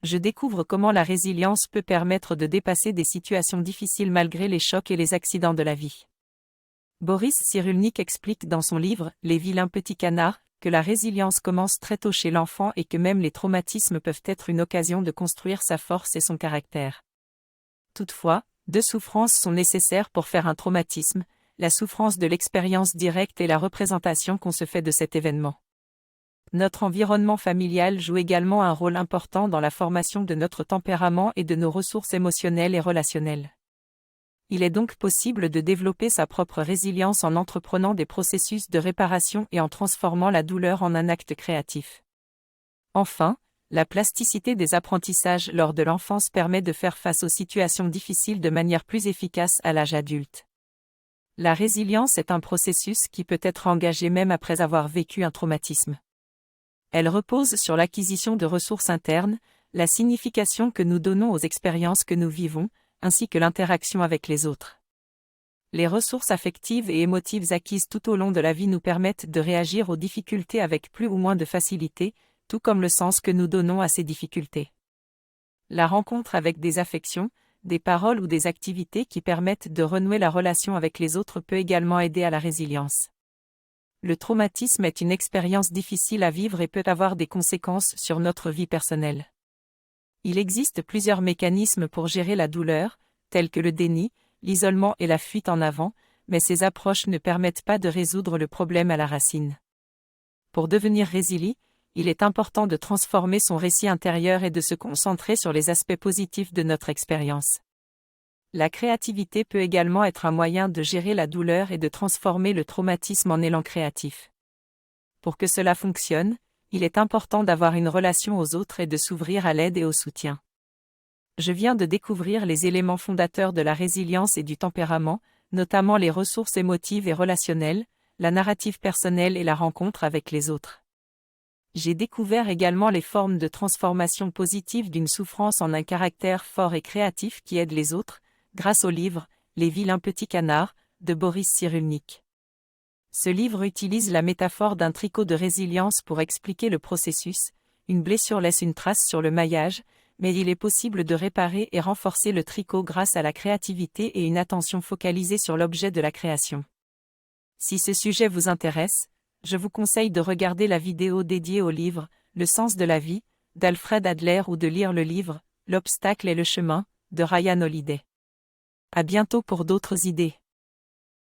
je découvre comment la résilience peut permettre de dépasser des situations difficiles malgré les chocs et les accidents de la vie. Boris Cyrulnik explique dans son livre « Les vilains petits canards » que la résilience commence très tôt chez l'enfant et que même les traumatismes peuvent être une occasion de construire sa force et son caractère. Toutefois, deux souffrances sont nécessaires pour faire un traumatisme, la souffrance de l'expérience directe et la représentation qu'on se fait de cet événement. Notre environnement familial joue également un rôle important dans la formation de notre tempérament et de nos ressources émotionnelles et relationnelles. Il est donc possible de développer sa propre résilience en entreprenant des processus de réparation et en transformant la douleur en un acte créatif. Enfin, la plasticité des apprentissages lors de l'enfance permet de faire face aux situations difficiles de manière plus efficace à l'âge adulte. La résilience est un processus qui peut être engagé même après avoir vécu un traumatisme. Elle repose sur l'acquisition de ressources internes, la signification que nous donnons aux expériences que nous vivons, ainsi que l'interaction avec les autres. Les ressources affectives et émotives acquises tout au long de la vie nous permettent de réagir aux difficultés avec plus ou moins de facilité, tout comme le sens que nous donnons à ces difficultés. La rencontre avec des affections, des paroles ou des activités qui permettent de renouer la relation avec les autres peut également aider à la résilience. Le traumatisme est une expérience difficile à vivre et peut avoir des conséquences sur notre vie personnelle. Il existe plusieurs mécanismes pour gérer la douleur, tels que le déni, l'isolement et la fuite en avant, mais ces approches ne permettent pas de résoudre le problème à la racine. Pour devenir résilient, il est important de transformer son récit intérieur et de se concentrer sur les aspects positifs de notre expérience. La créativité peut également être un moyen de gérer la douleur et de transformer le traumatisme en élan créatif. Pour que cela fonctionne, il est important d'avoir une relation aux autres et de s'ouvrir à l'aide et au soutien. Je viens de découvrir les éléments fondateurs de la résilience et du tempérament, notamment les ressources émotives et relationnelles, la narrative personnelle et la rencontre avec les autres. J'ai découvert également les formes de transformation positive d'une souffrance en un caractère fort et créatif qui aide les autres, grâce au livre « Les vilains petits canards » de Boris Cyrulnik. Ce livre utilise la métaphore d'un tricot de résilience pour expliquer le processus. Une blessure laisse une trace sur le maillage, mais il est possible de réparer et renforcer le tricot grâce à la créativité et une attention focalisée sur l'objet de la création. Si ce sujet vous intéresse, je vous conseille de regarder la vidéo dédiée au livre « Le sens de la vie » d'Alfred Adler ou de lire le livre « L'obstacle et le chemin » de Ryan Holiday. À bientôt pour d'autres idées.